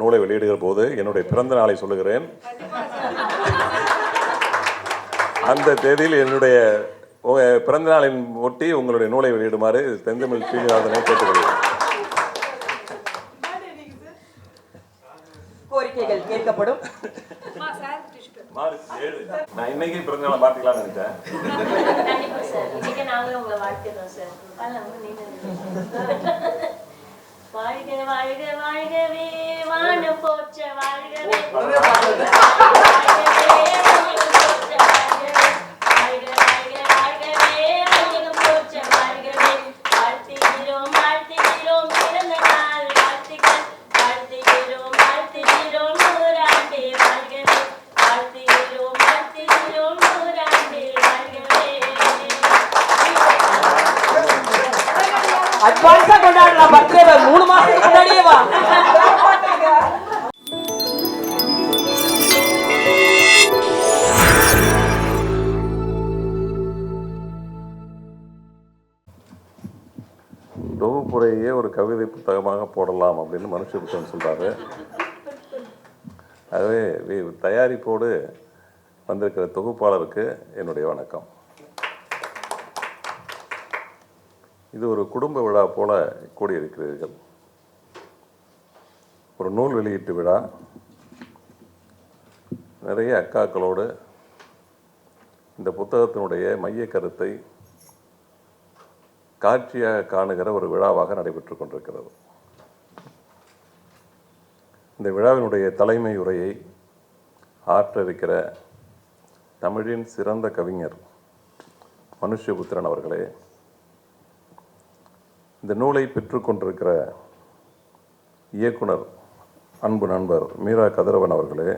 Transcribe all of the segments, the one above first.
நூலை வெளியிடுகிற போது என்னுடைய பிறந்த நாளை சொல்லுகிறேன். அந்த தேதியில் என்னுடைய பிறந்த நாளின் ஒட்டி உங்களுடைய நூலை வெளியிடுமாறு செந்தமிழ் ஸ்ரீனிவாசனை கேட்டுக்கொள்கிறேன். கோரிக்கைகள் கேட்கப்படும். நான் இன்னைக்கு பிறந்த நாளை மாற்றிக்கலாம்னு நினைச்சேன். வாழ்க வாழ்க வாழ்கவே வான போற்ற வாழ்கவே அட்வான்ஸா கொண்டாடலாம். பர்த்டே 3 மாசத்துக்கு முன்னாடியே வா. தொகுப்புரையே ஒரு கவிதை புத்தகமாக போடலாம் அப்படின்னு மனுஷபுத்தன் சொல்றாரு. ஆகவே தயாரிப்போடு வந்திருக்கிற தொகுப்பாளருக்கு என்னுடைய வணக்கம். இது ஒரு குடும்ப விழா போல கூடியிருக்கிறீர்கள். ஒரு நூல் வெளியீட்டு விழா, நிறைய அக்காக்களோடு இந்த புத்தகத்தினுடைய மைய கருத்தை காட்சியாக காணுகிற ஒரு விழாவாக நடைபெற்று கொண்டிருக்கிறது. இந்த விழாவினுடைய தலைமை உரையை ஆற்ற இருக்கிற தமிழின் சிறந்த கவிஞர் மனுஷபுத்திரன் அவர்களே, இந்த நூலை பெற்றுக்கொண்டிருக்கிற இயக்குனர் அன்பு நண்பர் மீரா கதிரவன் அவர்களே,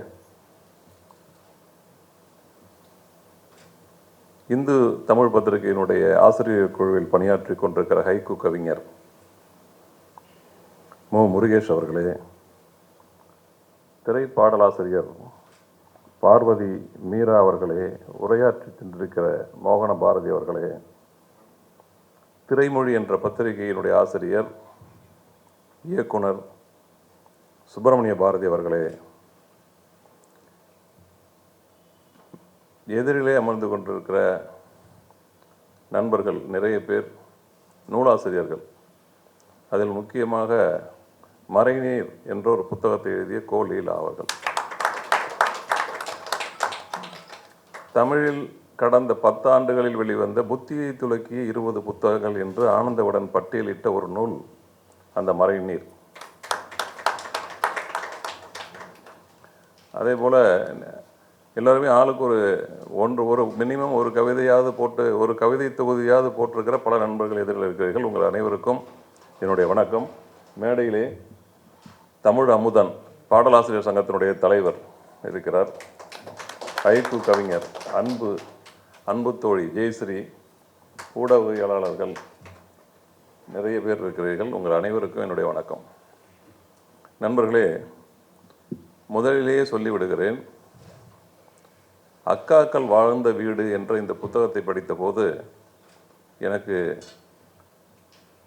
இந்து தமிழ் பத்திரிகையினுடைய ஆசிரியர் குழுவில் பணியாற்றி கொண்டிருக்கிற ஹைக்கூ கவிஞர் மு முருகேஷ் அவர்களே, திரைப்பாடலாசிரியர் பார்வதி மீரா அவர்களே, உரையாற்றி சென்றிருக்கிற மோகன பாரதி அவர்களே, திரைமொழி என்ற பத்திரிகையினுடைய ஆசிரியர் இயக்குனர் சுப்பிரமணிய பாரதி அவர்களே, எதிரிலே அமர்ந்து கொண்டிருக்கிற நண்பர்கள் நிறைய பேர் நூலாசிரியர்கள். அதில் முக்கியமாக மறைநீர் என்ற ஒரு புத்தகத்தை எழுதிய கோ லீலா அவர்கள், தமிழில் கடந்த 10 ஆண்டுகளில் வெளிவந்த புத்தியை துலக்கிய 20 புத்தகங்கள் என்று ஆனந்தவுடன் பட்டியலிட்ட ஒரு நூல் அந்த மறைநீர். அதே போல் எல்லாருமே ஆளுக்கு ஒரு மினிமம் ஒரு கவிதையாவது போட்டு, ஒரு கவிதை தொகுதியாவது போட்டிருக்கிற பல நண்பர்கள் எதிரில் இருக்கிறீர்கள். உங்கள் அனைவருக்கும் என்னுடைய வணக்கம். மேடையிலே தமிழ் அமுதன் பாடலாசிரியர் சங்கத்தினுடைய தலைவர் இருக்கிறார், ஹைக்கூ கவிஞர் அன்பு தோழி ஜெயஸ்ரீ, ஊடகவியலாளர்கள் நிறைய பேர் இருக்கிறீர்கள். உங்கள் அனைவருக்கும் என்னுடைய வணக்கம். நண்பர்களே, முதலிலேயே சொல்லிவிடுகிறேன், அக்காக்கள் வாழ்ந்த வீடு என்ற இந்த புத்தகத்தை படித்த போது எனக்கு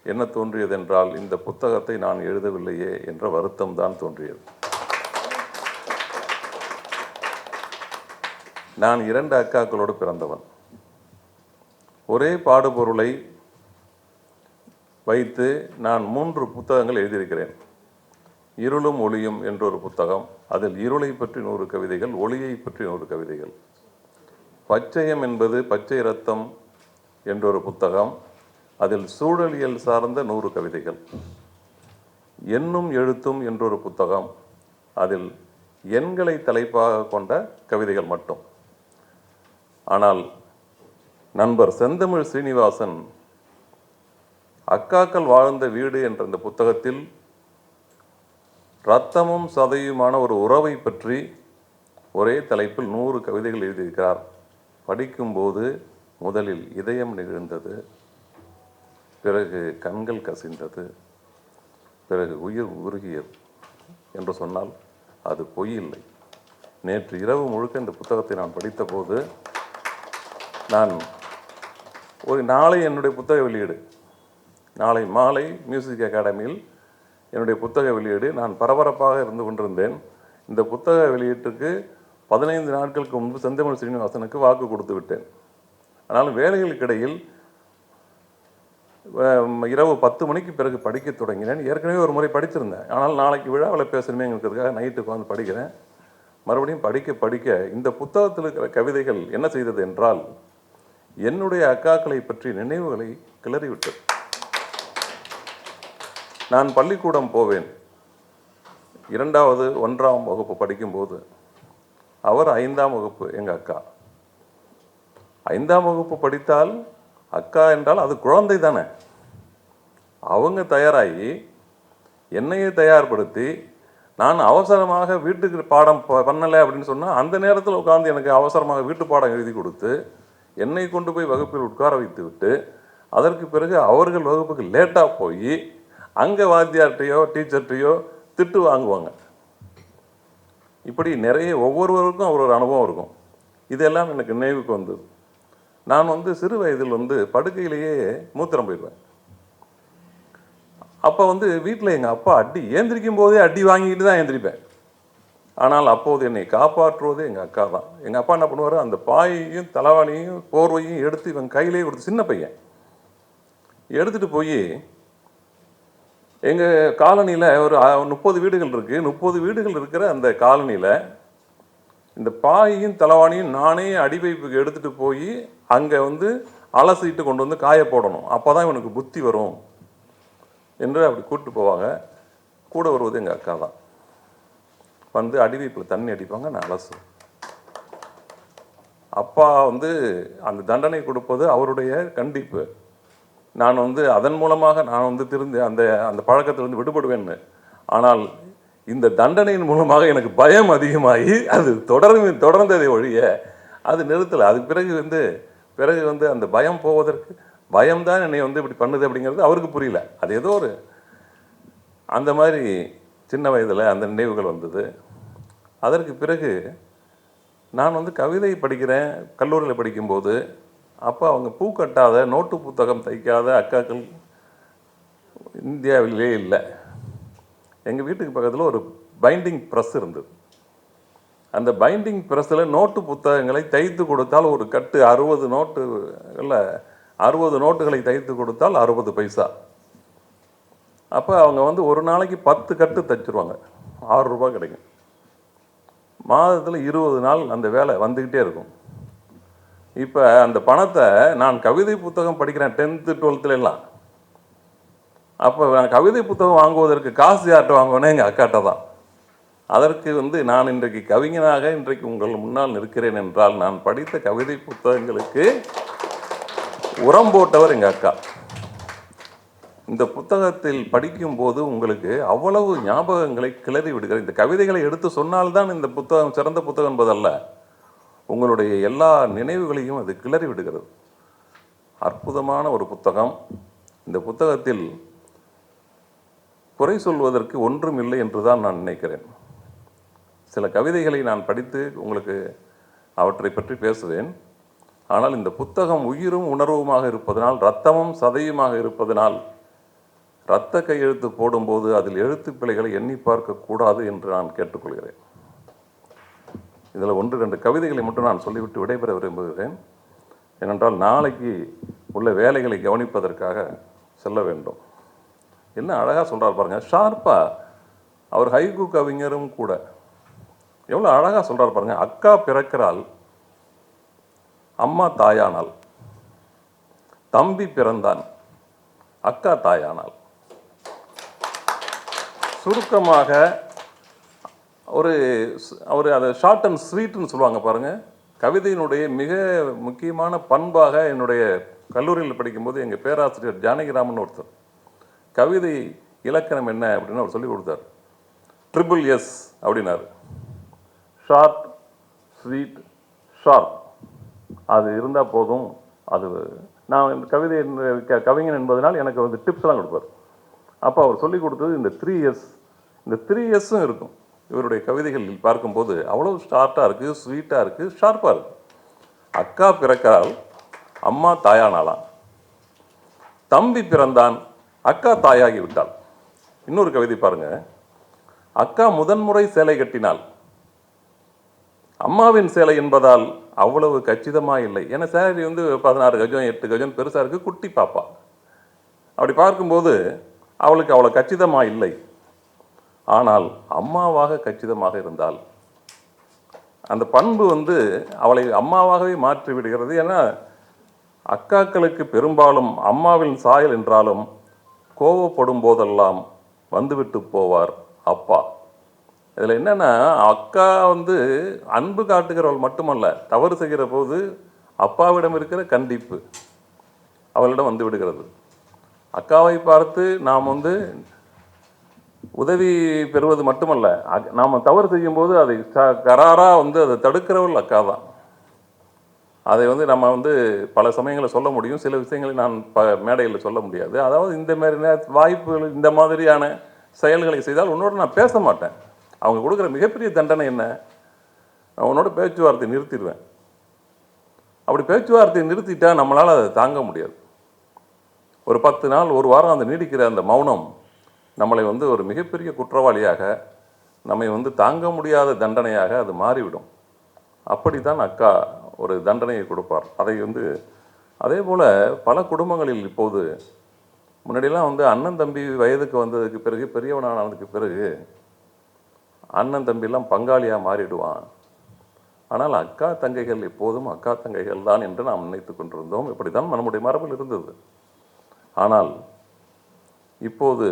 என்ன தோன்றியது என்றால், இந்த புத்தகத்தை நான் எழுதவில்லையே என்ற வருத்தம் தான் தோன்றியது. நான் 2 அக்காக்களோடு பிறந்தவன். ஒரே பாடுபொருளை வைத்து நான் 3 புத்தகங்கள் எழுதியிருக்கிறேன். இருளும் ஒளியும் என்ற ஒரு புத்தகம், அதில் இருளை பற்றி 100 கவிதைகள், ஒளியை பற்றி 100 கவிதைகள். பச்சையம் என்பது பச்சை ரத்தம் என்றொரு புத்தகம், அதில் சூழலியல் சார்ந்த 100 கவிதைகள். எண்ணும் எழுத்தும் என்றொரு புத்தகம், அதில் எண்களை தலைப்பாக கொண்ட கவிதைகள் மட்டும். ஆனால் நண்பர் செந்தமிழ் ஸ்ரீனிவாசன் அக்காக்கள் வாழ்ந்த வீடு என்ற இந்த புத்தகத்தில் இரத்தமும் சதையுமான ஒரு உறவை பற்றி ஒரே தலைப்பில் 100 கவிதைகள் எழுதியிருக்கிறார். படிக்கும்போது முதலில் இதயம் நிகழ்ந்தது, பிறகு கண்கள் கசிந்தது, பிறகு உயிர் உருகியது என்று சொன்னால் அது பொய் இல்லை. நேற்று இரவு முழுக்க இந்த புத்தகத்தை நான் படித்த போது, நான் நாளை என்னுடைய புத்தக வெளியீடு, நாளை மாலை மியூசிக் அகாடமியில் என்னுடைய புத்தக வெளியீடு. நான் பரபரப்பாக இருந்து கொண்டிருந்தேன். இந்த புத்தக வெளியீட்டுக்கு 15 நாட்களுக்கு முன்பு செந்தமிழ் சீனிவாசனுக்கு வாக்கு கொடுத்து விட்டேன். ஆனாலும் வேலைகளுக்கிடையில் இரவு 10 மணிக்கு பிறகு படிக்க தொடங்கினேன். ஏற்கனவே ஒரு முறை படிச்சிருந்தேன். ஆனால் நாளைக்கு விழாவில் பேசணுமேங்கிறதுக்காக நைட்டு உட்காந்து படிக்கிறேன். மறுபடியும் படிக்க இந்த புத்தகத்தில் இருக்கிற கவிதைகள் என்ன செய்தது என்றால், என்னுடைய அக்காக்களை பற்றி நினைவுகளை கிளறிவிட்டது. நான் பள்ளிக்கூடம் போவேன். 2வது 1ஆம் வகுப்பு படிக்கும்போது அவர் 5ஆம் வகுப்பு, எங்கள் அக்கா. 5ஆம் வகுப்பு படித்தால் அக்கா என்றால் அது குழந்தை தானே. அவங்க தயாராகி என்னையே தயார்படுத்தி, நான் அவசரமாக வீட்டுக்கு பாடம் பண்ணலை அப்படின்னு சொன்னால் அந்த நேரத்தில் உட்காந்து எனக்கு அவசரமாக வீட்டு பாடம் எழுதி கொடுத்து என்னை கொண்டு போய் வகுப்பில் உட்கார வைத்து விட்டு, அதற்கு பிறகு அவர்கள் வகுப்புக்கு லேட்டாக போய் அங்கே வாத்தியார்ட்டையோ டீச்சர்ட்டையோ திட்டு வாங்குவாங்க. இப்படி நிறைய ஒவ்வொருவருக்கும் ஒரு அனுபவம் இருக்கும். இதெல்லாம் எனக்கு நினைவுக்கு வந்தது. நான் சிறு வயதில் படுக்கையிலேயே மூத்திரம் போயிடுவேன். அப்போ வீட்டில் எங்கள் அப்பா ஏந்திரிக்கும் போதே அடி வாங்கிட்டு தான் ஏந்திரிப்பேன். ஆனால் அப்போது என்னை காப்பாற்றுவதே எங்கள் அக்கா தான். எங்கள் அப்பா என்ன பண்ணுவார், அந்த பாயையும் தலைவாணியும் போர்வையும் எடுத்து இவன் கையிலேயே கொடுத்து, சின்ன பையன் எடுத்துகிட்டு போய் எங்கள் காலனியில் ஒரு 30 வீடுகள் இருக்குது. 30 வீடுகள் இருக்கிற அந்த காலனியில் இந்த பாயையும் தலைவாணியும் நானே அடிவைப்புக்கு எடுத்துகிட்டு போய் அங்கே அலசிட்டு கொண்டு காய போடணும். அப்போ தான் இவனுக்கு புத்தி வரும் என்று அப்படி கூப்பிட்டு போவாங்க. கூட வருவது எங்கள் அக்கா தான். அடிவைப்பில் தண்ணி அடிப்பாங்க, நான் அலசுவேன். அப்பா அந்த தண்டனை கொடுப்பது அவருடைய கண்டிப்பு. நான் அதன் மூலமாக நான் திருந்து அந்த அந்த பழக்கத்திலிருந்து விடுபடுவேன்னு. ஆனால் இந்த தண்டனையின் மூலமாக எனக்கு பயம் அதிகமாகி அது தொடர்ந்ததை ஒழிய அது நிறுத்தலை. அதுக்கு பிறகு அந்த பயம் போவதற்கு, பயம்தான் என்னை இப்படி பண்ணுது அப்படிங்கிறது அவருக்கு புரியல. அது ஏதோ ஒரு அந்த மாதிரி சின்ன வயதில் அந்த நினைவுகள் வந்தது. அதற்கு பிறகு நான் கவிதை படிக்கிறேன் கல்லூரியில் படிக்கும்போது. அப்போ அவங்க பூ கட்டாத, நோட்டு புத்தகம் தைக்காத அக்காக்கள் இந்தியாவிலே இல்லை. எங்கள் வீட்டுக்கு பக்கத்தில் ஒரு பைண்டிங் ப்ரெஸ் இருந்தது. அந்த பைண்டிங் ப்ரெஸ்ஸில் நோட்டு புத்தகங்களை தைத்து கொடுத்தால் ஒரு கட்டு 60 நோட்டு இல்லை 60 நோட்டுகளை தைத்து கொடுத்தால் 60 பைசா. அப்போ அவங்க ஒரு நாளைக்கு 10 கட்டு தைச்சிருவாங்க, 6 ரூபா கிடைக்கும். மாதத்தில் 20 நாள் அந்த வேலை வந்துக்கிட்டே இருக்கும். இப்போ அந்த பணத்தை நான் கவிதை புத்தகம் படிக்கிறேன் 10th 12th எல்லாம். அப்போ நான் கவிதை புத்தகம் வாங்குவதற்கு காசு யார்கிட்ட வாங்குவேன்னா எங்கள் அக்காட்ட தான். அதற்கு நான் இன்றைக்கு கவிஞனாக இன்றைக்கு உங்கள் முன்னால் நிற்கிறேன் என்றால் நான் படித்த கவிதை புத்தகங்களுக்கு உரம் போட்டவர் எங்கள் அக்கா. இந்த புத்தகத்தில் படிக்கும்போது உங்களுக்கு அவ்வளவு ஞாபகங்களை கிளறி விடுகிற, இந்த கவிதைகளை எடுத்து சொன்னால்தான் இந்த புத்தகம் சிறந்த புத்தகம் என்பதல்ல, உங்களுடைய எல்லா நினைவுகளையும் அது கிளறி விடுகிறது. அற்புதமான ஒரு புத்தகம். இந்த புத்தகத்தில் குறை சொல்வதற்கு ஒன்றும் இல்லை என்று தான் நான் நினைக்கிறேன். சில கவிதைகளை நான் படித்து உங்களுக்கு அவற்றை பற்றி பேசுவேன். ஆனால் இந்த புத்தகம் உயிரும் உணர்வுமாக இருப்பதனால், இரத்தமும் சதையுமாக இருப்பதனால், இரத்த கையெழுத்து போடும்போது அதில் எழுத்து பிழைகளை எண்ணி பார்க்கக்கூடாது என்று நான் கேட்டுக்கொள்கிறேன். இதில் 1-2 கவிதைகளை மட்டும் நான் சொல்லிவிட்டு விடைபெற விரும்புகிறேன். ஏனென்றால் நாளைக்கு உள்ள வேலைகளை கவனிப்பதற்காக செல்ல வேண்டும். என்ன அழகாக சொல்கிறார் பாருங்கள், ஷார்ப்பாக. அவர் ஹைக்கூ கவிஞரும் கூட. எவ்வளோ அழகாக சொல்கிறார் பாருங்கள். அக்கா பிறக்கிறாள், அம்மா தாயானாள். தம்பி பிறந்தான், அக்கா தாயானாள். சுருக்கமாக அவர் அதை ஷார்ட் அண்ட் ஸ்வீட்னு சொல்லுவாங்க பாருங்கள். கவிதையினுடைய மிக முக்கியமான பண்பாக என்னுடைய கல்லூரியில் படிக்கும்போது எங்கள் பேராசிரியர் ஜானகிராமன் ஒருத்தர், கவிதை இலக்கணம் என்ன அப்படின்னு அவர் சொல்லி கொடுத்தார். SSS அப்படின்னாரு. Short, sweet, sharp. அது இருந்தால் போதும். அது நான் இந்த கவிதை கவிஞன் என்பதனால் எனக்கு டிப்ஸ்லாம் கொடுப்பார். அப்போ அவர் சொல்லி கொடுத்தது இந்த 3S. இந்த 3Sம் இருக்கும் இவருடைய கவிதைகளில் பார்க்கும்போது. அவ்வளோ ஷார்ட்டாக இருக்குது, ஸ்வீட்டாக இருக்குது, ஷார்ப்பாக இருக்குது. அக்கா பிறக்கிறாள், அம்மா தாயானாலாம். தம்பி பிறந்தான், அக்கா தாயாகி விட்டாள். இன்னொரு கவிதை பாருங்க. அக்கா முதன்முறை சேலை கட்டினாள், அம்மாவின் சேலை என்பதால் அவ்வளவு கச்சிதமாக இல்லை. ஏன்னா சேலை வந்து 16 கஜம் 8 கஜம் பெருசாக இருக்குது, குட்டி பாப்பா. அப்படி பார்க்கும்போது அவளுக்கு அவ்வளோ கச்சிதமாக இல்லை. ஆனால் அம்மாவாக கச்சிதமாக இருந்தால் அந்த பண்பு வந்து அவளை அம்மாவாகவே மாற்றி விடுகிறது. ஏன்னா அக்காக்களுக்கு பெரும்பாலும் அம்மாவின் சாயல் என்றாலும் கோவப்படும் போதெல்லாம் வந்துவிட்டு போவார் அப்பா. இதில் என்னென்னா, அக்கா வந்து அன்பு காட்டுகிறவள் மட்டுமல்ல, தவறு செய்கிற போது அப்பாவிடம் இருக்கிற கண்டிப்பு அவளிடம் வந்து விடுகிறது. அக்காவை பார்த்து நாம் வந்து உதவி பெறுவது மட்டுமல்ல, நாம் தவறு செய்யும்போது அதை கராராக வந்து அதை தடுக்கிறவள் அக்கா தான். அதை வந்து நம்ம வந்து பல சமயங்களை சொல்ல முடியும், சில விஷயங்களை நான் மேடையில் சொல்ல முடியாது. அதாவது இந்த மாதிரி வாய்ப்புகள், இந்த மாதிரியான செயல்களை செய்தால் உன்னோட நான் பேச மாட்டேன். அவங்க கொடுக்குற மிகப்பெரிய தண்டனை என்ன? நான் உன்னோட பேச்சுவார்த்தை நிறுத்திடுவேன். அப்படி பேச்சுவார்த்தையை நிறுத்திட்டா நம்மளால் அதை தாங்க முடியாது. ஒரு 10 நாள், ஒரு வாரம் அந்த நீடிக்கிற அந்த மௌனம் நம்மளை வந்து ஒரு மிகப்பெரிய குற்றவாளியாக, நம்மை வந்து தாங்க முடியாத தண்டனையாக அது மாறிவிடும். அப்படி தான் அக்கா ஒரு தண்டனையை கொடுப்பார். அதை வந்து அதே போல் பல குடும்பங்களில் இப்போது, முன்னாடியெல்லாம் வந்து அண்ணன் தம்பி வயதுக்கு வந்ததுக்கு பிறகு, பெரியவனானதுக்கு பிறகு அண்ணன் தம்பிலாம் பங்காளியாக மாறிடுவான். ஆனால் அக்கா தங்கைகள் எப்போதும் அக்கா தங்கைகள் தான் என்று நாம் நினைத்து கொண்டிருந்தோம். இப்படி தான் நம்முடைய மரபில் இருந்தது. ஆனால் இப்போது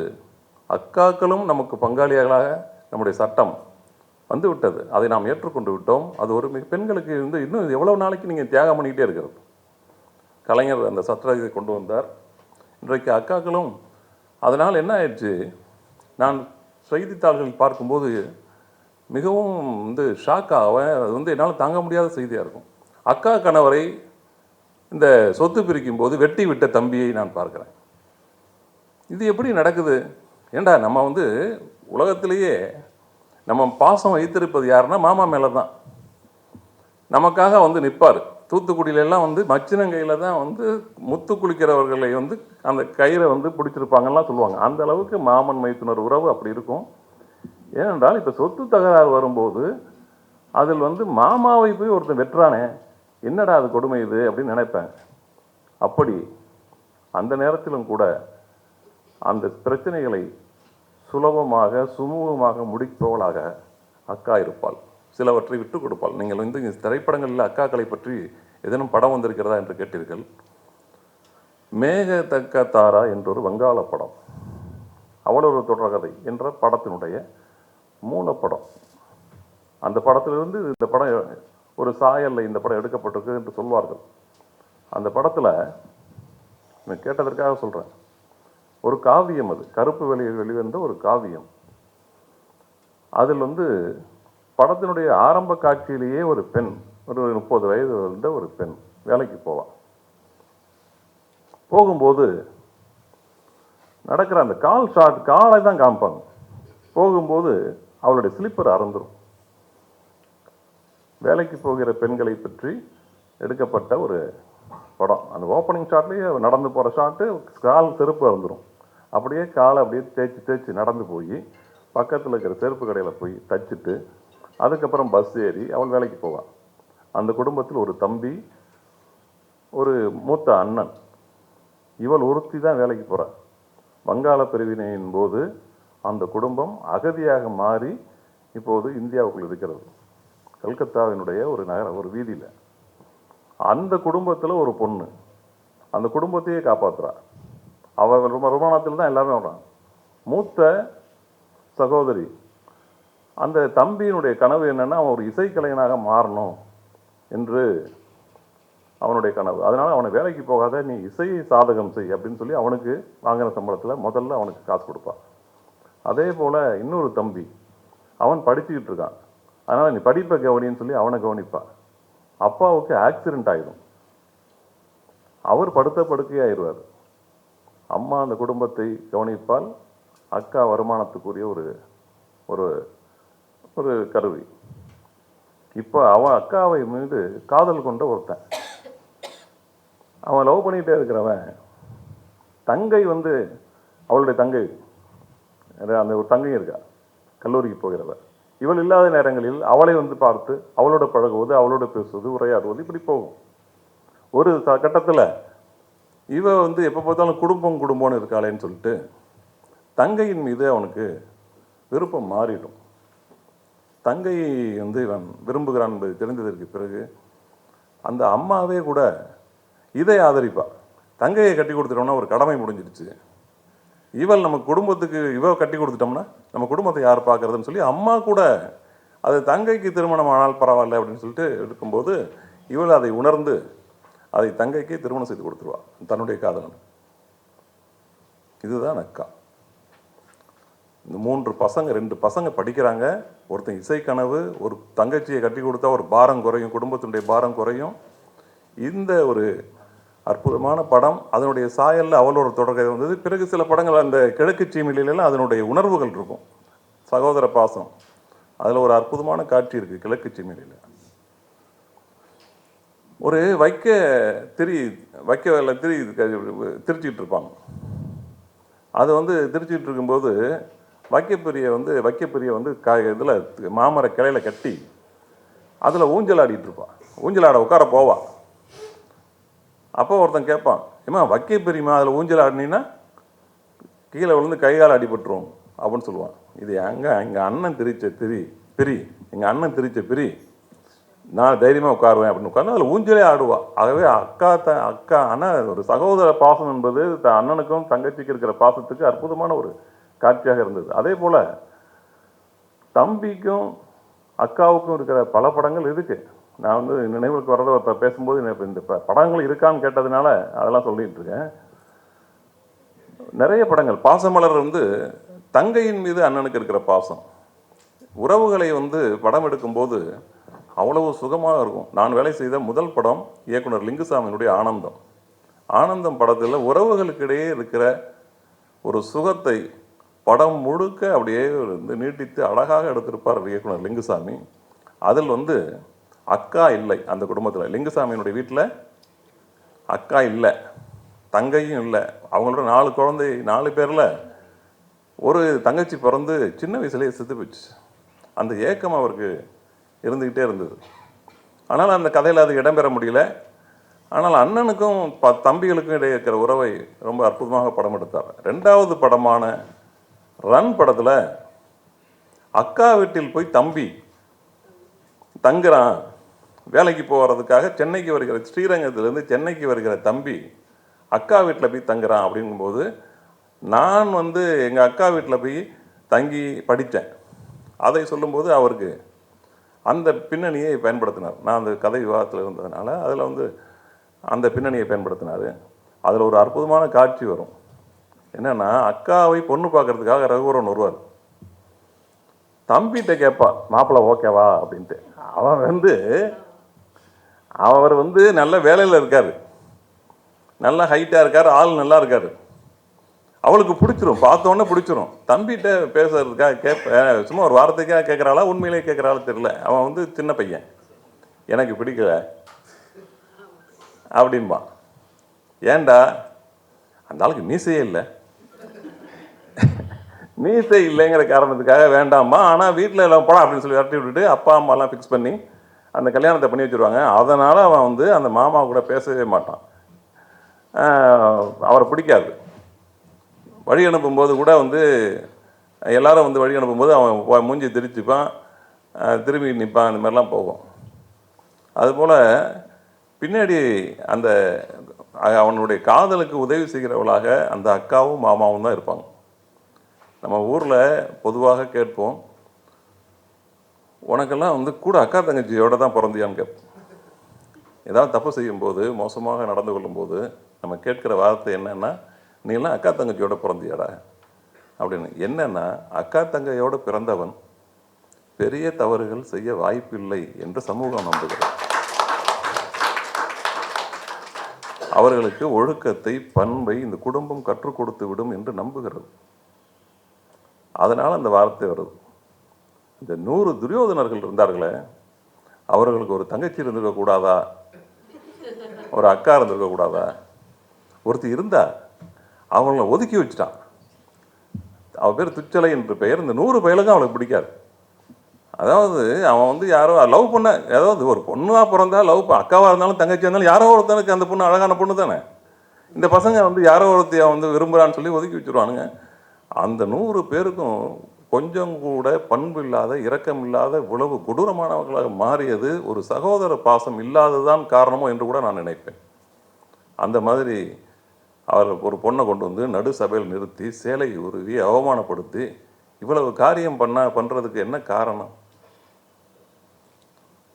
அக்காக்களும் நமக்கு பங்காளிகளாக நம்முடைய சட்டம் வந்து விட்டது. அதை நாம் ஏற்றுக்கொண்டு விட்டோம். அது ஒரு பெண்களுக்கு வந்து இன்னும் எவ்வளோ நாளைக்கு நீங்கள் தியாகம் பண்ணிக்கிட்டே இருக்கிறது. கலைஞர் அந்த சட்டத்தை கொண்டு வந்தார். இன்றைக்கு அக்காக்களும் அதனால் என்ன ஆயிடுச்சு, நான் செய்தித்தாள்கள் பார்க்கும்போது மிகவும் வந்து ஷாக்காக, அது வந்து என்னால் தாங்க முடியாத செய்தியாக இருக்கும். அக்கா கணவரை இந்த சொத்து பிரிக்கும் போது வெட்டி விட்ட தம்பியை நான் பார்க்குறேன். இது எப்படி நடக்குது? ஏண்டா, நம்ம வந்து உலகத்திலேயே நம்ம பாசம் வைத்திருப்பது யாருன்னா மாமா மேலே தான். நமக்காக வந்து நிற்பார். தூத்துக்குடியிலெல்லாம் வந்து மச்சினங்கையில் தான் வந்து முத்து குளிக்கிறவர்களை வந்து அந்த கயிறை வந்து பிடிச்சிருப்பாங்கலாம் சொல்லுவாங்க. அந்த அளவுக்கு மாமன் மைத்துனர் உறவு அப்படி இருக்கும். ஏனென்றால் இப்போ சொத்து தகராறு வரும்போது அதில் வந்து மாமாவை போய் ஒருத்தன் வெட்டுறானே, என்னடா அது கொடுமை இது அப்படின்னு நினைப்பேன். அப்படி அந்த நேரத்திலும் கூட அந்த பிரச்சனைகளை சுலபமாக சுமூகமாக முடிப்பவளாக அக்கா இருப்பாள். சிலவற்றை விட்டு கொடுப்பாள். நீங்கள் வந்து திரைப்படங்களில் அக்காக்களை பற்றி ஏதேனும் படம் வந்திருக்கிறதா என்று கேட்டீர்கள். மேகதக்க தாரா என்றொரு வங்காள படம், அவள் ஒரு தொடர்கதை என்ற படத்தினுடைய மூலப்படம். அந்த படத்திலிருந்து இந்த படம் ஒரு சாயலில் இந்த படம் எடுக்கப்பட்டிருக்கு என்று சொல்வார்கள். அந்த படத்தில் நான் கேட்டதற்காக சொல்கிறேன், ஒரு காவியம், அது கருப்பு வெளிவந்த ஒரு காவியம். அதில் வந்து படத்தினுடைய ஆரம்ப காட்சியிலேயே ஒரு பெண், ஒரு 30 வயது இருந்த ஒரு பெண் வேலைக்கு போவாள். போகும்போது நடக்கிற அந்த கால் ஷாட், காலை தான் காமிப்பாங்க. போகும்போது அவளுடைய ஸ்லிப்பர் அறந்துடும். வேலைக்கு போகிற பெண்களை பற்றி எடுக்கப்பட்ட ஒரு படம். அந்த ஓப்பனிங் ஷாட்லேயே நடந்து போகிற ஷாட்டு, கால் செருப்பு அறந்துடும். அப்படியே காலை அப்படியே தேய்ச்சி நடந்து போய் பக்கத்தில் இருக்கிற செருப்பு கடையில் போய் தச்சுட்டு அதுக்கப்புறம் பஸ் ஏறி அவள் வேலைக்கு போவாள். அந்த குடும்பத்தில் ஒரு தம்பி, ஒரு மூத்த அண்ணன், இவள் ஒருத்தி தான் வேலைக்கு போகிறாள். வங்காள பிரிவினையின் போது அந்த குடும்பம் அகதியாக மாறி இப்போது இந்தியாவுக்குள் இருக்கிறது. கல்கத்தாவினுடைய ஒரு ஒரு வீதியில் அந்த குடும்பத்தில் ஒரு பொண்ணு அந்த குடும்பத்தையே காப்பாற்றுறா. அவள் வருமானத்தில் தான் எல்லாமே வர்றான். மூத்த சகோதரி, அந்த தம்பியினுடைய கனவு என்னென்னா, அவன் ஒரு இசைக்கலைஞனாக மாறணும் என்று அவனுடைய கனவு. அதனால் அவனை வேலைக்கு போகாத, நீ இசையை சாதகம் செய் அப்படின்னு சொல்லி அவனுக்கு வாங்கின சம்பளத்தில் முதல்ல அவனுக்கு காசு கொடுப்பான். அதே போல் இன்னொரு தம்பி, அவன் படிச்சுக்கிட்டு இருக்கான், அதனால் நீ படிப்பை கவனின்னு சொல்லி அவனை கவனிப்பான். அப்பாவுக்கு ஆக்சிடென்ட் ஆகிடும், அவர் படுத்த படுக்கையாகிடுவார். அம்மா அந்த குடும்பத்தை கவனிப்பால், அக்கா வருமானத்துக்குரிய ஒரு ஒரு ஒரு கருவி. இப்போ அவன் அக்காவை மீது காதல் கொண்ட ஒருத்தன், அவன் லவ் பண்ணிகிட்டே இருக்கிறவன் தங்கை வந்து அவளுடைய தங்கை அந்த ஒரு தங்கையும் இருக்கா, கல்லூரிக்கு போகிறவ. இவள் இல்லாத நேரங்களில் அவளை வந்து பார்த்து அவளோட பழகுவது, அவளோட பேசுவது, உரையாடுவது இப்படி போகும். ஒரு கட்டத்தில் இவ வந்து எப்போ பார்த்தாலும் குடும்பம் குடும்பம்னு இருக்காளேன்னு சொல்லிட்டு தங்கையின் மீது அவனுக்கு விருப்பம் மாறிடும். தங்கை வந்து இவன் விரும்புகிறான் என்பது தெரிந்ததற்கு பிறகு அந்த அம்மாவே கூட இதை ஆதரிப்பா. தங்கையை கட்டி கொடுத்துட்டோம்னா ஒரு கடமை முடிஞ்சிடுச்சு, இவள் நம்ம குடும்பத்துக்கு இவ கட்டி கொடுத்துட்டோம்னா நம்ம குடும்பத்தை யார் பார்க்கறதுன்னு சொல்லி அம்மா கூட அது தங்கைக்கு திருமணம் ஆனால் பரவாயில்ல அப்படின்னு சொல்லிட்டு இருக்கும்போது இவள் அதை உணர்ந்து அதை தங்கைக்கு திருமணம் செய்து கொடுத்துருவா தன்னுடைய காதலன். இதுதான் அக்கா. இந்த 3 பசங்க, 2 பசங்க படிக்கிறாங்க. ஒருத்தன் இசை கனவு, ஒரு தங்கச்சியை கட்டி கொடுத்தா ஒரு பாரம் குறையும், குடும்பத்தினுடைய பாரம் குறையும். இந்த ஒரு அற்புதமான படம், அதனுடைய சாயலில் அவளோட தொடர்கதை வந்தது. பிறகு சில படங்கள் அந்த கிழக்கு சீமையிலெல்லாம் அதனுடைய உணர்வுகள் இருக்கும், சகோதர பாசம். அதில் ஒரு அற்புதமான காட்சி இருக்குது கிழக்கு சீமையில. ஒரு திரிச்சிக்கிட்டு இருப்பாங்க. அது வந்து திரிச்சிக்கிட்டு இருக்கும்போது வைக்கப்பிரியை வந்து இதில் மாமர கிளையில் கட்டி அதில் ஊஞ்சல் ஆடிட்டு இருப்பான். ஊஞ்சலாட உட்கார போவா. அப்போ ஒருத்தன் கேட்பான், ஏமா வைக்க பெரியமா அதில் ஊஞ்சல் ஆடினீன்னா கீழே விழுந்து கைகால் அடிபட்டுரும் அப்படின்னு சொல்லுவான். இது எங்கள் அண்ணன் திரிச்ச எங்கள் அண்ணன் திரிச்ச பிரி, நான் தைரியமாக உட்காருவேன் அப்படின்னு உட்காந்து அதில் ஊஞ்சலே ஆடுவா. ஆகவே அக்கா அண்ணன் ஒரு சகோதர பாசம் என்பது அண்ணனுக்கும் தங்கச்சிக்கு இருக்கிற பாசத்துக்கு அற்புதமான ஒரு காட்சியாக இருந்தது. அதே போல் தம்பிக்கும் அக்காவுக்கும் இருக்கிற பல படங்கள் இருக்கு. நான் வந்து நினைவுக்கு வர்றதை இப்போ பேசும்போது இந்த படங்கள் இருக்கான்னு கேட்டதுனால அதெல்லாம் சொல்லிட்டு இருக்கேன். நிறைய படங்கள். பாசமலர் வந்து தங்கையின் மீது அண்ணனுக்கு இருக்கிற பாசம், உறவுகளை வந்து படம் எடுக்கும்போது அவ்வளவு சுகமாக இருக்கும். நான் வேலை செய்த முதல் படம் இயக்குனர் லிங்குசாமியினுடைய ஆனந்தம் படத்தில் உறவுகளுக்கிடையே இருக்கிற ஒரு சுகத்தை படம் முழுக்க அப்படியே வந்து நீட்டித்து அழகாக எடுத்திருப்பார் இயக்குனர் லிங்குசாமி. அதில் வந்து அக்கா இல்லை அந்த குடும்பத்தில். லிங்குசாமியினுடைய வீட்டில் அக்கா இல்லை, தங்கையும் இல்லை. அவங்களோட 4 குழந்தை, 4 பேரில் ஒரு தங்கச்சி பிறந்து சின்ன வயசுலேயே செத்து போச்சு. அந்த ஏக்கம் அவருக்கு இருந்துக்கிட்டே இருந்தது. ஆனால் அந்த கதையில் அது இடம்பெற முடியல. ஆனால் அண்ணனுக்கும் தம்பிகளுக்கும் இடையே இருக்கிற உறவை ரொம்ப அற்புதமாக படம் எடுத்தார். 2வது படமான ரன் படத்தில் அக்கா வீட்டில் போய் தம்பி தங்குறான். வேலைக்கு போகிறதுக்காக சென்னைக்கு வருகிற, ஸ்ரீரங்கத்திலேருந்து சென்னைக்கு வருகிற தம்பி அக்கா வீட்டில் போய் தங்குறான். அப்படிங்கும்போது நான் வந்து எங்கள் அக்கா வீட்டில் போய் தங்கி படித்தேன். அதை சொல்லும்போது அவருக்கு அந்த பின்னணியை பயன்படுத்தினார். நான் அந்த கதை விவாதத்தில் இருந்ததுனால அதில் வந்து அந்த பின்னணியை பயன்படுத்தினார். அதில் ஒரு அற்புதமான காட்சி வரும். என்னென்னா, அக்காவை பொண்ணு பார்க்கறதுக்காக ரகுவரன் வருவார். தம்பிகிட்ட கேட்பா, மாப்பிள்ளை ஓகேவா அப்படின்ட்டு. அவர் வந்து நல்ல வேலையில் இருக்கார், நல்ல ஹைட்டாக இருக்கார், ஆள் நல்லா இருக்கார். அவளுக்கு பிடிச்சிரும், பார்த்தோன்னே பிடிச்சிரும். தம்பிகிட்ட பேசுறதுக்காக சும்மா ஒரு வார்த்தைக்காக கேட்குறாளா உண்மையிலே கேட்குறாளா தெரியல. அவன் வந்து சின்ன பையன், எனக்கு பிடிக்கல அப்படின்பான். ஏண்டா, அந்த ஆளுக்கு மீசையே இல்லை, மீசை இல்லைங்கிற காரணத்துக்காக வேண்டாமா. ஆனால் வீட்டில் எல்லாம் படம் அப்படின்னு சொல்லி விரட்டி விட்டுட்டு அப்பா அம்மாலாம் ஃபிக்ஸ் பண்ணி அந்த கல்யாணத்தை பண்ணி வச்சுருவாங்க. அதனால் அவன் வந்து அந்த மாமா கூட பேசவே மாட்டான், அவரை பிடிக்காது. வழி அனுப்பும்போது கூட வந்து எல்லாரும் வந்து வழி அனுப்பும்போது அவன் மூஞ்சி திருச்சிப்பான், திரும்பி நிற்பான், இந்த மாதிரிலாம் போகும். அதுபோல் பின்னாடி அந்த அவனுடைய காதலுக்கு உதவி செய்கிறவளாக அந்த அக்காவும் மாமாவும் தான் இருப்பாங்க. நம்ம ஊரில் பொதுவாக கேட்போம், உனக்கெல்லாம் வந்து கூட அக்கா தங்கச்சியோடு தான் பிறந்தியான்னு கேட்போம். ஏதாவது தப்பு செய்யும்போது, மோசமாக நடந்து கொள்ளும்போது நம்ம கேட்குற வார்த்தை என்னென்னா, நீலாம் அக்கா தங்கச்சியோட பிறந்தியாடா அப்படின்னு. என்னென்னா, அக்கா தங்கையோடு பிறந்தவன் பெரிய தவறுகள் செய்ய வாய்ப்பில்லை என்று சமூகம் நம்புகிறது. அவர்களுக்கு ஒழுக்கத்தை, பண்பை இந்த குடும்பம் கற்றுக் கொடுத்து விடும் என்று நம்புகிறது. அதனால் அந்த வார்த்தை வருது. இந்த 100 துரியோதனர்கள் இருந்தார்களே, அவர்களுக்கு ஒரு தங்கச்சி இருந்திருக்க கூடாதா, ஒரு அக்கா இருந்திருக்க கூடாதா? ஒருத்தி இருந்தா அவங்கள ஒதுக்கி வச்சுட்டான். அவள் பேர் துச்சலை என்று பெயர். இந்த 100 பயலுக்கும் அவளுக்கு பிடிக்காது. அதாவது அவன் வந்து யாரோ லவ் பண்ண, அதாவது ஒரு பொண்ணாக பிறந்தா லவ் அக்காவாக இருந்தாலும் தங்கச்சியாக இருந்தாலும் யாரோ ஒருத்தனுக்கு அந்த பொண்ணு அழகான பொண்ணு தானே. இந்த பசங்க வந்து யாரோ ஒருத்தைய வந்து விரும்புகிறான்னு சொல்லி ஒதுக்கி வச்சுருவானுங்க. அந்த 100 பேருக்கும் கொஞ்சம் கூட பண்பு இல்லாத, இரக்கம் இல்லாத, இவ்வளவு கொடூரமானவர்களாக மாறியது ஒரு சகோதர பாசம் இல்லாததுதான் காரணமோ என்று கூட நான் நினைப்பேன். அந்த மாதிரி அவர் ஒரு பொண்ணை கொண்டு வந்து நடு சபையில் நிறுத்தி சேலை உருவி அவமானப்படுத்தி இவ்வளவு காரியம் பண்ணுறதுக்கு என்ன காரணம்?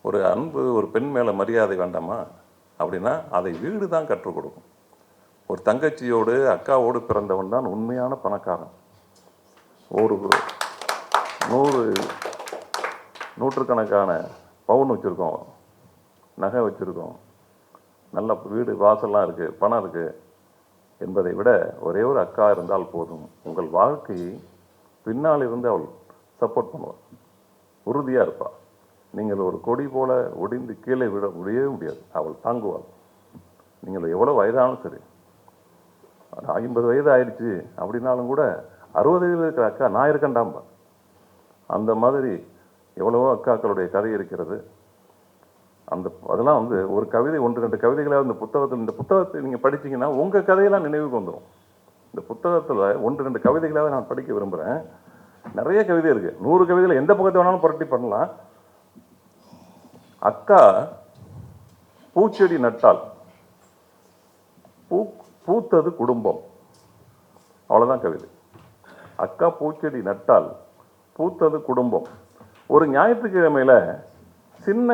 ஒரு அன்பு, ஒரு பெண் மேலே மரியாதை வேண்டாமா? அப்படின்னா அதை வீடு தான் கற்றுக் கொடுக்கும். ஒரு தங்கச்சியோடு அக்காவோடு பிறந்தவன் தான் உண்மையான பணக்காரன். ஒரு 100 பவுன் வச்சுருக்கோம், நகை வச்சுருக்கோம், நல்ல வீடு வாசல்லாம் இருக்குது, பணம் இருக்குது என்பதை விட ஒரே ஒரு அக்கா இருந்தால் போதும். உங்கள் வாழ்க்கையை பின்னால் இருந்து அவள் சப்போர்ட் பண்ணுவாள், உறுதியாக இருப்பாள். நீங்கள் ஒரு கொடி போல ஒடிந்து கீழே விட முடியவே முடியாது, அவள் தாங்குவாள். நீங்கள் எவ்வளோ வயதானாலும் சரி, 50 வயது ஆயிடுச்சு அப்படின்னாலும் கூட 60 வயதில் இருக்கிற அக்கா நான் இருக்கண்டாம்பா. அந்த மாதிரி எவ்வளவோ அக்காக்களுடைய கதை இருக்கிறது. அதெல்லாம் வந்து ஒரு கவிதை 1-2 கவிதைகளாக இந்த புத்தகத்தை நீங்கள் படிச்சீங்கன்னா உங்கள் கதையெல்லாம் நினைவுக்கு வந்துடும். இந்த புத்தகத்தில் 1-2 கவிதைகளாக நான் படிக்க விரும்புகிறேன். நிறைய கவிதை இருக்குது, 100 கவிதையில் எந்த பக்கத்தை வேணாலும் புரட்டி பண்ணலாம். அக்கா பூச்செடி நட்டால் பூத்தது குடும்பம், அவ்வளோதான் கவிதை. அக்கா பூச்செடி நட்டால் பூத்தது குடும்பம். ஒரு ஞாயிற்றுக்கிழமையில் சின்ன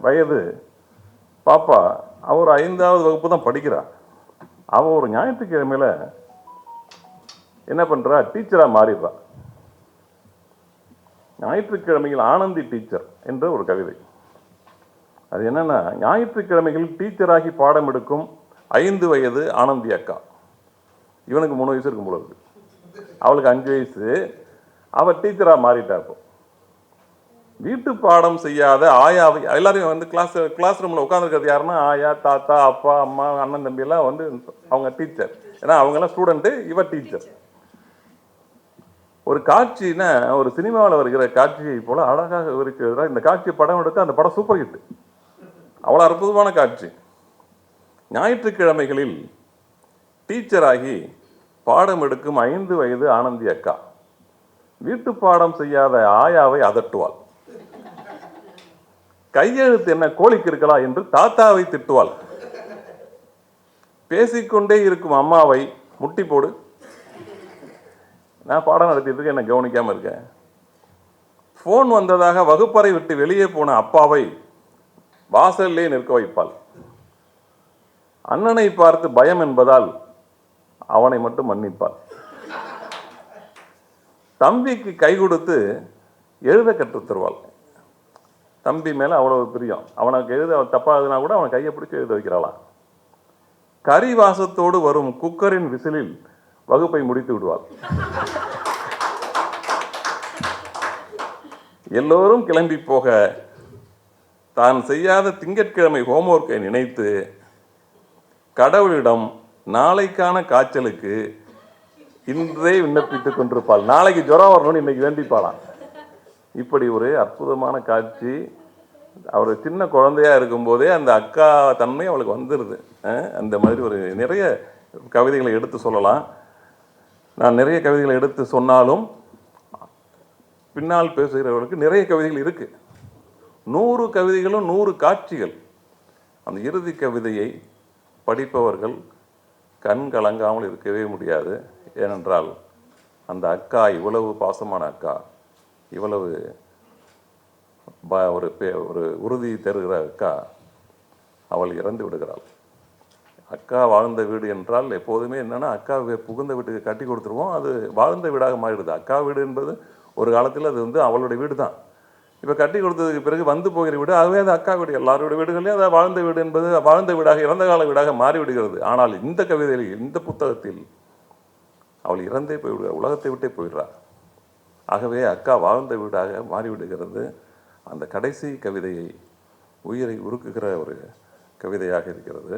வயது பாப்பா, அவர் 5வது வகுப்பு தான் படிக்கிறார். அவள் ஒரு ஞாயிற்றுக்கிழமையில் என்ன பண்ணுறா, டீச்சராக மாறிடுறா. ஞாயிற்றுக்கிழமையில் ஆனந்தி டீச்சர் என்ற ஒரு கவிதை. அது என்னன்னா, ஞாயிற்றுக்கிழமைகளில் டீச்சராகி பாடம் எடுக்கும் 5 வயது ஆனந்தி அக்கா. இவனுக்கு 3 வயசு இருக்கும் போல இருக்கு, அவளுக்கு 5 வயசு. அவள் டீச்சராக மாறிட்டா. இப்போ வீட்டு பாடம் செய்யாத ஆயாவை எல்லாரையும் வந்து கிளாஸ் ரூமில் உட்காந்துருக்கிறது யாருன்னா ஆயா, தாத்தா, அப்பா, அம்மா, அண்ணன், தம்பி எல்லாம் வந்து அவங்க டீச்சர். ஏன்னா அவங்கெல்லாம் ஸ்டூடெண்ட்டு, இவ டீச்சர். ஒரு காட்சின்னா ஒரு சினிமாவில் வருகிற காட்சியை போல அழகாக விவரிக்கிறார். இந்த காட்சி படம் எடுத்து அந்த படம் சூப்பர் ஹிட், அவ்வளோ அற்புதமான காட்சி. ஞாயிற்றுக்கிழமைகளில் டீச்சராகி பாடம் எடுக்கும் 5 வயது ஆனந்தி அக்கா வீட்டு பாடம் செய்யாத ஆயாவை அதட்டுவாள். கையெழுத்து என்ன கோழிக்கு இருக்கலாம் என்று தாத்தாவை திட்டுவாள். பேசிக்கொண்டே இருக்கும் அம்மாவை முட்டி போடு, நான் பாடம் நடத்திட்டு இருக்கேன், என்ன கவனிக்காம இருக்கேன். போன் வந்ததாக வகுப்பறை விட்டு வெளியே போன அப்பாவை வாசல்லே நிற்க வைப்பாள். அண்ணனை பார்த்து பயம் என்பதால் அவனை மட்டும் மன்னிப்பாள். தம்பிக்கு கை கொடுத்து எழுத கற்றுத் தருவாள். தம்பி மேல அவ்வளவு பிரியம், அவனுக்கு எழுத தப்பாதுனா கூட அவனை கையை பிடிச்சி எழுத வைக்கிறாளாம். கறி வாசத்தோடு வரும் குக்கரின் விசிலில் வகுப்பை முடித்து விடுவாள். எல்லோரும் கிளம்பி போக தான் செய்யாத திங்கட்கிழமை ஹோம்ஒர்க்கை நினைத்து கடவுளிடம் நாளைக்கான காய்ச்சலுக்கு இன்றே விண்ணப்பித்துக் கொண்டிருப்பாள். நாளைக்கு ஜுரம் வரணும்னு இன்னைக்கு வேண்டிப்பாளாம். இப்படி ஒரு அற்புதமான காட்சி. அவர் சின்ன குழந்தையா இருக்கும்போதே அந்த அக்கா தன்மை அவளுக்கு வந்துடுது. அந்த மாதிரி ஒரு நிறைய கவிதைகளை எடுத்து சொல்லலாம். நான் நிறைய கவிதைகளை எடுத்து சொன்னாலும் பின்னால் பேசுகிறவர்களுக்கு நிறைய கவிதைகள் இருக்கு. 100 கவிதைகளும் 100 காட்சிகள். அந்த இறுதி கவிதையை படிப்பவர்கள் கண் கலங்காமல் இருக்கவே முடியாது. ஏனென்றால் அந்த அக்கா இவ்வளவு பாசமான அக்கா, இவ்வளவு ஒரு உறுதி தருகிற அக்கா, அவள் இறந்து விடுகிறாள். அக்கா வாழ்ந்த வீடு என்றால் எப்போதுமே என்னன்னா, அக்கா புகுந்த வீட்டுக்கு கட்டி கொடுத்துருவோம், அது வாழ்ந்த வீடாக மாறிடுது. அக்கா வீடு என்பது ஒரு காலத்தில் அது வந்து அவளுடைய வீடு தான். இப்போ கட்டி கொடுத்ததுக்கு பிறகு வந்து போகிற வீடு, ஆகவே அது அக்கா வீடு. எல்லாருடைய வீடுகளையும் அது வாழ்ந்த வீடு என்பது வாழ்ந்த வீடாக, இறந்த கால வீடாக மாறிவிடுகிறது. ஆனால் இந்த கவிதையில், இந்த புத்தகத்தில் அவள் இறந்தே போய்விடுகிறார், உலகத்தை விட்டே போயிடுறார். ஆகவே அக்கா வாழ்ந்த வீடாக மாறிவிடுகிறது. அந்த கடைசி கவிதையை உயிரை உருக்குகிற ஒரு கவிதையாக இருக்கிறது.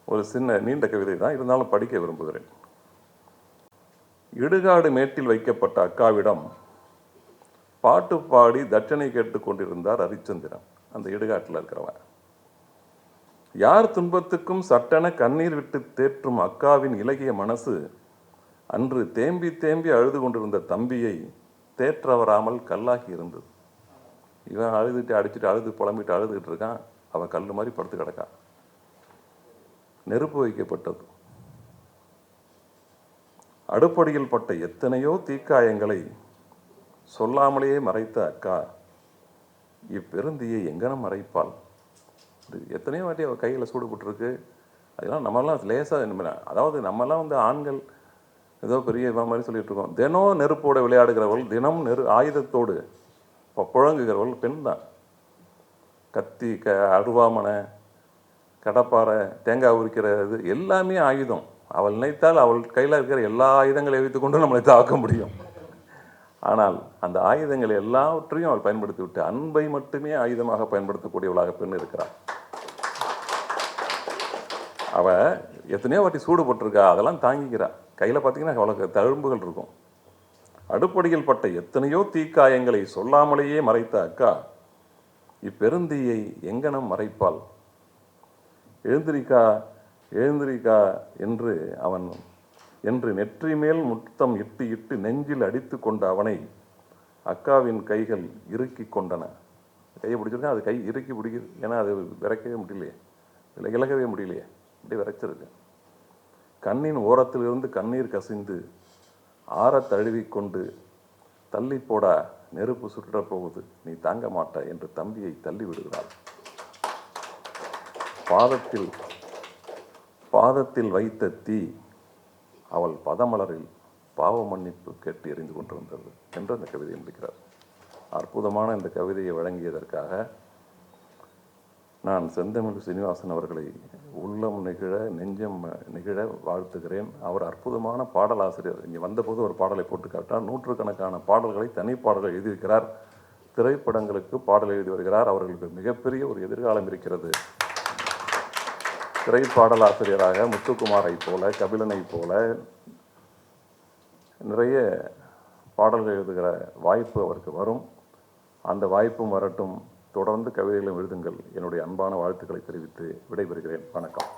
ஒரு சின்ன நீண்ட கவிதை தான், இருந்தாலும் படிக்க விரும்புகிறேன். இடுகாடு மேட்டில் வைக்கப்பட்ட அக்காவிடம் பாட்டு பாடி தட்சணை கேட்டுக்கொண்டிருந்தார் ஹரிச்சந்திரன். அந்த இடுகாட்டில் இருக்கிறவன் யார் துன்பத்துக்கும் சட்டென கண்ணீர் விட்டு தேற்றும் அக்காவின் இலகிய மனசு அன்று தேம்பி தேம்பி அழுது கொண்டிருந்த தம்பியை தேற்ற வராமல் கல்லாகி இருந்தது. இவன் அழுதுட்டு அடிச்சுட்டு அழுது புலம்பிட்டு அழுதுகிட்டு இருக்கான். அவன் கல் மாதிரி படுத்து கிடக்கான். நெருப்பு வைக்கப்பட்டது. அடுப்படியில் பட்ட எத்தனையோ தீக்காயங்களை சொல்லாமலேயே மறைத்த அக்கா இப்பெருந்தியை எங்கனம் மறைப்பாள்? எத்தனையோ வாட்டி அவள் கையில் சூடுபட்டுருக்கு. அதெல்லாம் நம்மளாம் லேசாக, அதாவது நம்மலாம் வந்து ஆண்கள் ஏதோ பெரிய மாதிரி சொல்லிட்டு இருக்கோம். தினம் நெருப்போடு விளையாடுகிறவள், தினம் ஆயுதத்தோடு புழங்குகிறவள் பெண் தான். கத்தி, அருவாமனை, கடப்பாறை, தேங்காய் உரிக்கிறது எல்லாமே ஆயுதம். அவள் நினைத்தால் அவள் கையில் இருக்கிற எல்லா ஆயுதங்களை வைத்து கொண்டு நம்மளை தாக்க முடியும். ஆனால் அந்த ஆயுதங்கள் எல்லாவற்றையும் அவள் பயன்படுத்தி விட்டு அன்பை மட்டுமே ஆயுதமாக பயன்படுத்தக்கூடியவளாக பெண் இருக்கிறாள். அவள் எத்தனையோ வாட்டி சூடு போட்டிருக்கா, அதெல்லாம் தாங்கிக்கிறா. கையில் பார்த்தீங்கன்னா அவளுக்கு தழும்புகள் இருக்கும். அடுப்படியில் பட்ட எத்தனையோ தீக்காயங்களை சொல்லாமலேயே மறைத்த அக்கா இப்பெருந்தீயை எங்கனம் மறைப்பாள்? எழுந்திரிக்கா எழுந்திரிக்கா என்று நெற்றி மேல் முத்தம் இட்டு இட்டு நெஞ்சில் அடித்து கொண்ட அவனை அக்காவின் கைகள் இறுக்கி கொண்டன. கையை பிடிச்சிருக்கேன், அது கை இறுக்கி பிடிக்குது. ஏன்னா அது விரைக்கவே முடியலையே, இலகவே முடியலையே, அப்படி விரைச்சிருக்கு. கண்ணின் ஓரத்திலிருந்து கண்ணீர் கசிந்து ஆற தழுவிக்கொண்டு தள்ளி போடா, நெருப்பு சுற்றப் போகுது, நீ தாங்க மாட்ட என்று தம்பியை தள்ளி விடுகிறாள். பாதத்தில் வைத்த தீ அவள் பதமலரில் பாவ மன்னிப்பு கேட்டு எறிந்து கொண்டிருந்தது என்று அந்த கவிதையை முடிக்கிறார். அற்புதமான இந்த கவிதையை வழங்கியதற்காக நான் செந்தமிழ் சீனிவாசன் அவர்களை உள்ளம் நெகிழ நெஞ்சம் நெகிழ வாழ்த்துகிறேன். அவர் அற்புதமான பாடலாசிரியர். இங்கே வந்தபோது ஒரு பாடலை போட்டு காட்டார். நூற்றுக்கணக்கான பாடல்களை தனிப்பாடல்கள் எழுதியிருக்கிறார். திரைப்படங்களுக்கு பாடல் எழுதி வருகிறார். அவர்களுக்கு மிகப்பெரிய ஒரு எதிர்காலம் இருக்கிறது. திரைப்பாடலாசிரியராக முத்துக்குமாரை போல, கபிலனை போல நிறைய பாடல்கள் எழுதுகிற வாய்ப்பு அவருக்கு வரும். அந்த வாய்ப்பும் வரட்டும். தொடர்ந்து கவிதைகளும் எழுதுங்கள். என்னுடைய அன்பான வாழ்த்துக்களை தெரிவித்து விடைபெறுகிறேன். வணக்கம்.